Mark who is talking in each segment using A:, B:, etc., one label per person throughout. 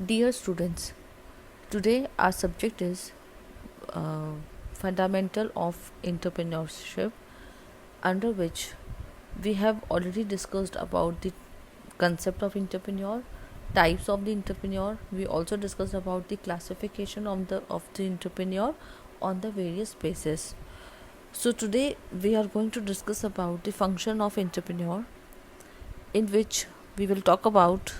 A: Dear students, today our subject is uh, fundamental of entrepreneurship, under which we have already discussed about the concept of entrepreneur, types of the entrepreneur. We also discussed about the classification of the entrepreneur on the various bases. So today we are going to discuss about the function of entrepreneur, in which we will talk about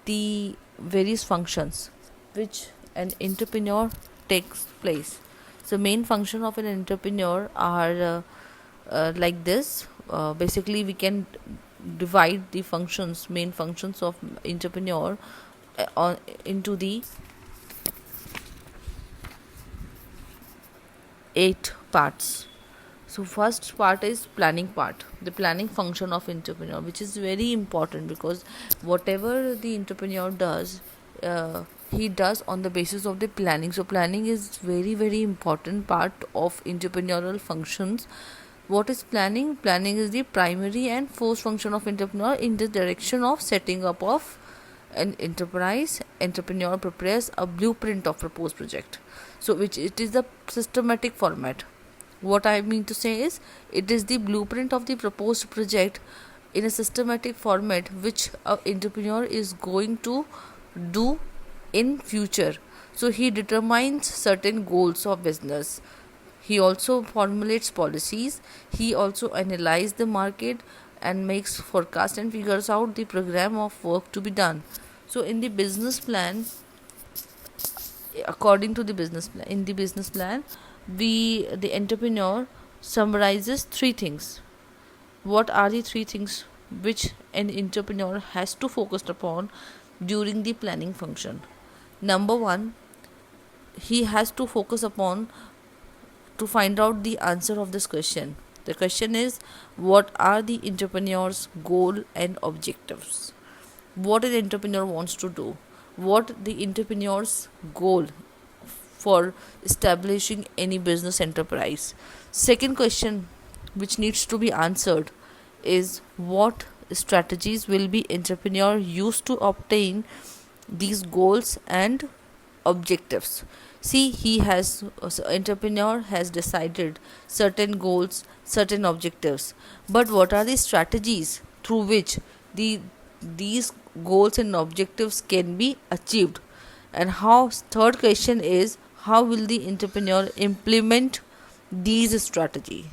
A: the various functions which an entrepreneur takes place. So main function of an entrepreneur are like this. Basically we can divide the main functions of entrepreneur into the 8 parts. So first part is planning part, the planning function of entrepreneur, which is very important because whatever the entrepreneur does, he does on the basis of the planning. So planning is very important part of entrepreneurial functions. What is planning? Planning is the primary and first function of entrepreneur in the direction of setting up of an enterprise. Entrepreneur prepares a blueprint of proposed project. So which it is the systematic format. What I mean to say is, it is the blueprint of the proposed project in a systematic format which a entrepreneur is going to do in future. So he determines certain goals of business. He also formulates policies. He also analyzes the market and makes forecast and figures out the program of work to be done. So in the business plan, according to the business plan, in the business plan, the entrepreneur summarizes 3 things. What are the 3 things which an entrepreneur has to focus upon during the planning function? Number 1, he has to focus upon to find out the answer of this question. The question is, what are the entrepreneur's goal and objectives? What an entrepreneur wants to do? What the entrepreneur's goal for establishing any business enterprise? Second question which needs to be answered is, what strategies will be entrepreneur use to obtain these goals and objectives? See, entrepreneur has decided certain goals, certain objectives, but what are the strategies through which these goals and objectives can be achieved? And how? Third question is, how will the entrepreneur implement these strategy?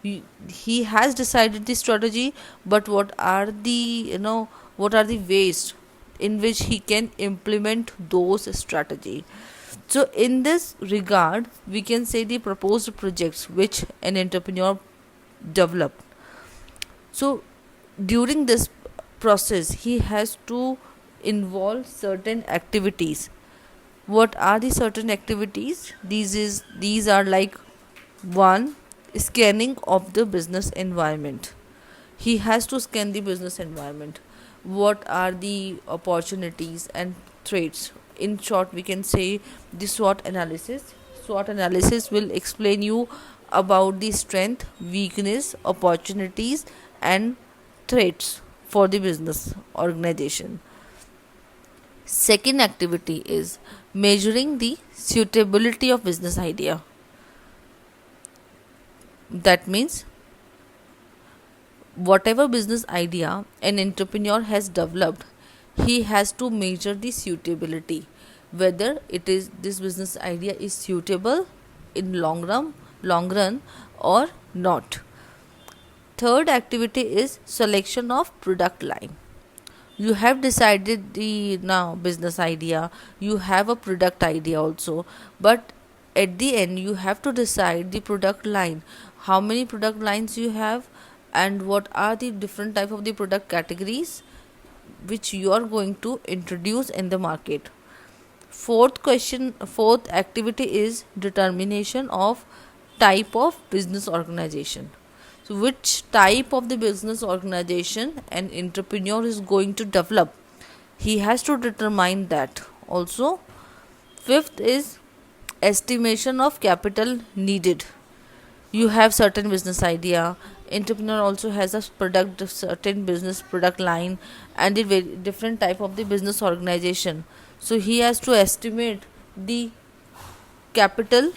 A: He has decided the strategy, but what are the ways in which he can implement those strategy? So in this regard, we can say the proposed projects which an entrepreneur developed. So during this process, he has to involve certain activities. What are the certain activities? These are like: 1, scanning of the business environment. He has to scan the business environment. What are the opportunities and threats? In short, we can say the SWOT analysis. SWOT analysis will explain you about the strength, weakness, opportunities, and threats for the business organization. Second activity is measuring the suitability of business idea. That means whatever business idea an entrepreneur has developed, he has to measure the suitability, whether this business idea is suitable in long run or not. Third activity is selection of product line. You have decided the now business idea, you have a product idea also, but at the end you have to decide the product line, how many product lines you have, and what are the different type of the product categories which you are going to introduce in the market. Fourth activity is determination of type of business organization. So which type of the business organization an entrepreneur is going to develop, he has to determine that also. Fifth is estimation of capital needed. You have certain business idea Entrepreneur also has a product, certain business product line, and the very different type of the business organization. So he has to estimate the capital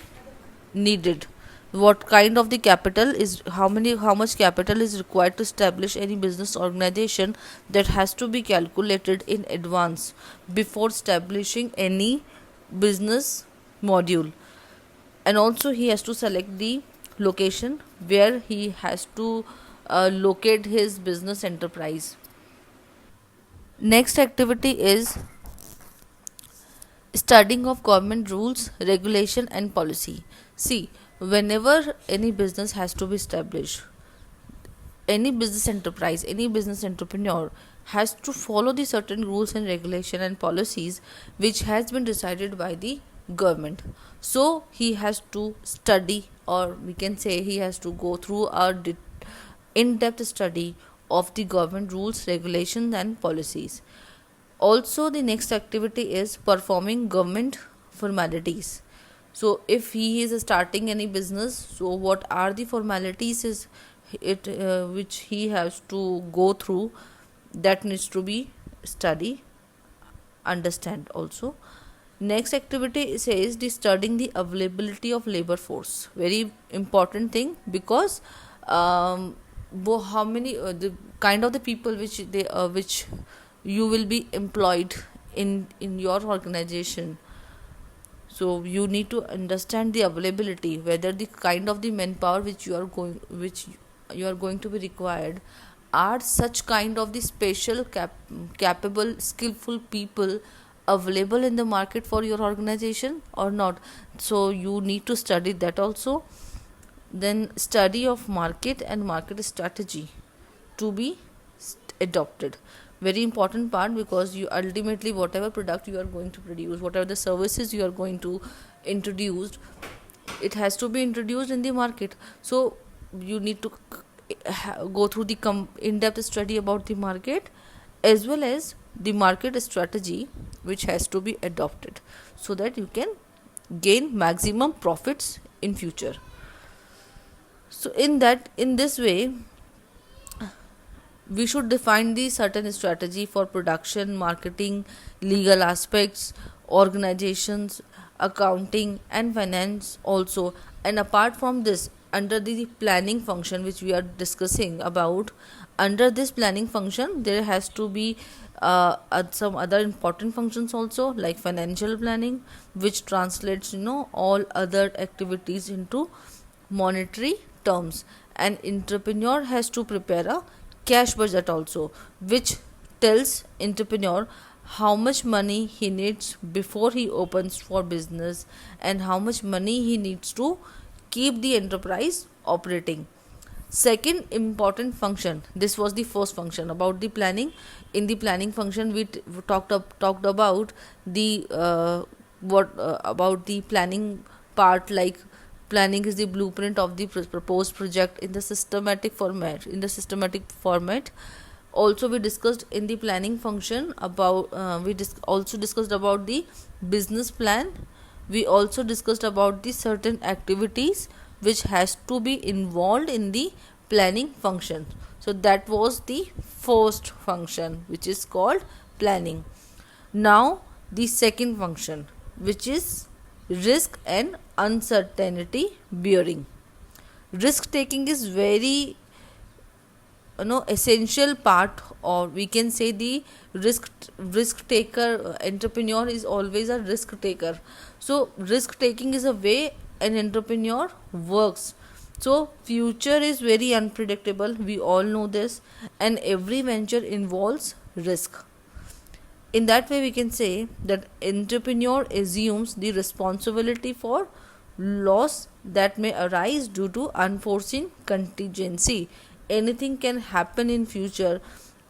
A: needed, what kind of the capital is, how much capital is required to establish any business organization. That has to be calculated in advance before establishing any business module. And also he has to select the location where he has to locate his business enterprise. Next activity is studying of government rules, regulation and policy. See, whenever any business has to be established, any business enterprise, any business entrepreneur has to follow the certain rules and regulation and policies which has been decided by the government. So he has to study, or we can say he has to go through a in-depth study of the government rules, regulations and policies. Also, the next activity is performing government formalities. So if he is starting any business, so what are the formalities is it which he has to go through, that needs to be study, understand also. Next activity says the studying the availability of labor force, very important thing, because how many the kind of the people which you will be employed in your organization. So you need to understand the availability, whether the kind of the manpower which you are going to be required are such kind of the special capable skillful people available in the market for your organization or not. So you need to study that also. Then study of market and market strategy to be adopted, very important part, because you ultimately whatever product you are going to produce, whatever the services you are going to introduce, it has to be introduced in the market. So you need to go through the in-depth study about the market as well as the market strategy which has to be adopted, so that you can gain maximum profits in future. So in this way we should define the certain strategy for production, marketing, legal aspects, organizations, accounting and finance also. And apart from this, under the planning function which we are discussing about, under this planning function there has to be some other important functions also, like financial planning, which translates all other activities into monetary terms. An entrepreneur has to prepare a cash budget also, which tells entrepreneur how much money he needs before he opens for business and how much money he needs to keep the enterprise operating. Second important function, this was the first function about the planning. In the planning function we talked about the what about the planning part, like planning is the blueprint of the proposed project in the systematic format. Also we discussed in the planning function about also discussed about the business plan. We also discussed about the certain activities which has to be involved in the planning function. So that was the first function, which is called planning. Now the second function, which is risk and uncertainty bearing. Risk taking is very essential part, or we can say the risk taker. Entrepreneur is always a risk taker. So risk taking is a way an entrepreneur works. So future is very unpredictable, we all know this, and every venture involves risk. In that way we can say that entrepreneur assumes the responsibility for loss that may arise due to unforeseen contingency. Anything can happen in future,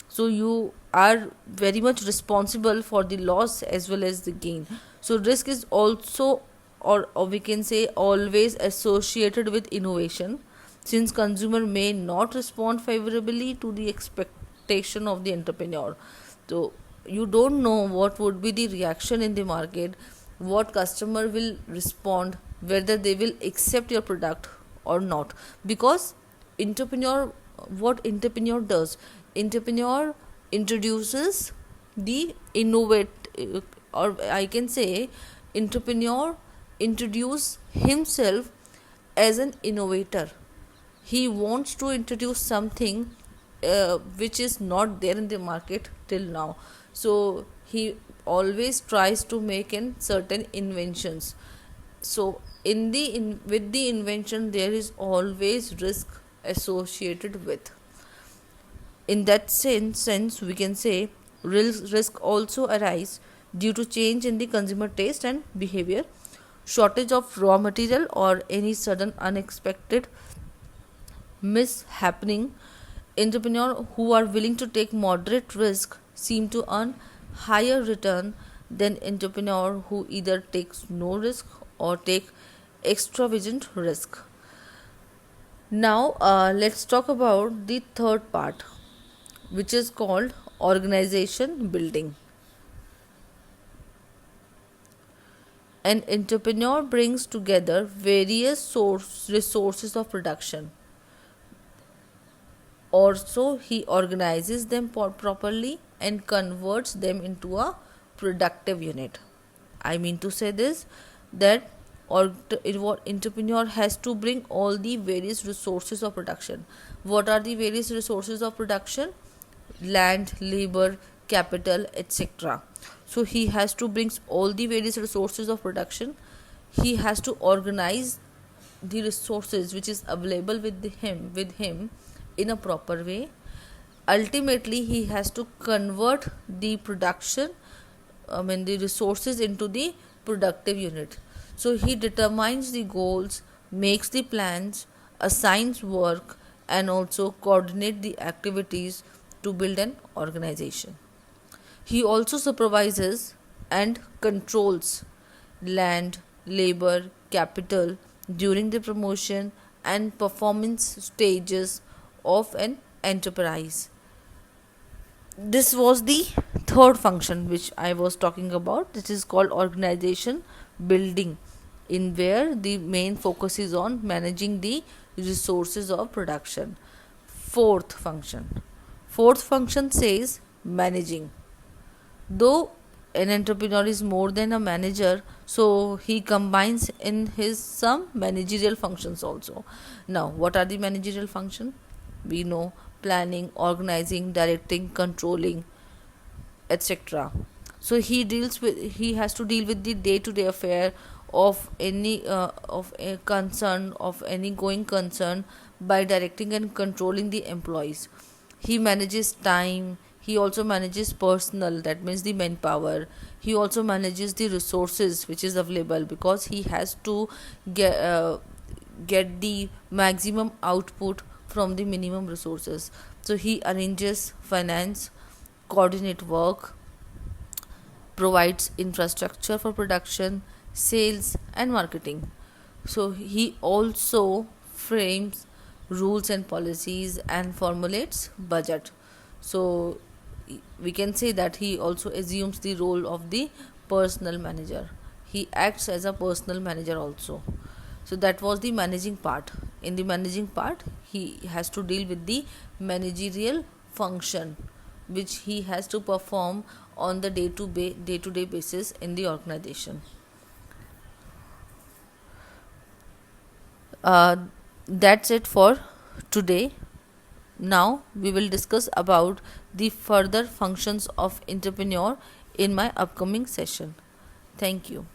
A: so you are very much responsible for the loss as well as the gain. So risk is also, or we can say always associated with innovation, since consumer may not respond favorably to the expectation of the entrepreneur. So you don't know what would be the reaction in the market, what customer will respond, whether they will accept your product or not, because entrepreneur what entrepreneur does. Entrepreneur introduces the innovate, or I can say entrepreneur introduce himself as an innovator. He wants to introduce something which is not there in the market till now. So he always tries to make in certain inventions. So with the invention there is always risk associated with. In that sense we can say risk also arise due to change in the consumer taste and behavior, shortage of raw material, or any sudden unexpected mishappening. Entrepreneurs who are willing to take moderate risk seem to earn higher return than entrepreneur who either takes no risk or take extravagant risk. Now let's talk about the third part, which is called organization building. An entrepreneur brings together various resources of production. Also, he organizes them properly and converts them into a productive unit. I mean to say this, that entrepreneur has to bring all the various resources of production. What are the various resources of production? Land, labor, capital, etc. So he has to bring all the various resources of production. He has to organize the resources which is available with him in a proper way. Ultimately he has to convert the production, the resources, into the productive unit. So he determines the goals, makes the plans, assigns work, and also coordinate the activities to build an organization. He also supervises and controls land, labor, capital during the promotion and performance stages of an enterprise. This was the third function which I was talking about. This is called organization building, in where the main focus is on managing the resources of production. Fourth function says managing. Though an entrepreneur is more than a manager, so he combines in his some managerial functions also. Now, what are the managerial functions? We know: planning, organizing, directing, controlling, etc. So he has to deal with the day to day affair of any of a concern, of any going concern, by directing and controlling the employees. He manages time. He also manages personal, that means the manpower. He also manages the resources which is available, because he has to get the maximum output from the minimum resources. So he arranges finance, coordinate work, provides infrastructure for production, sales, and marketing. So he also frames rules and policies and formulates budget. So we can say that he also assumes the role of the personal manager. He acts as a personal manager also. So that was the managing part. In the managing part, he has to deal with the managerial function which he has to perform on the day-to-day basis in the organization. uh, that's it for today. Now we will discuss about the further functions of entrepreneur in my upcoming session. Thank you.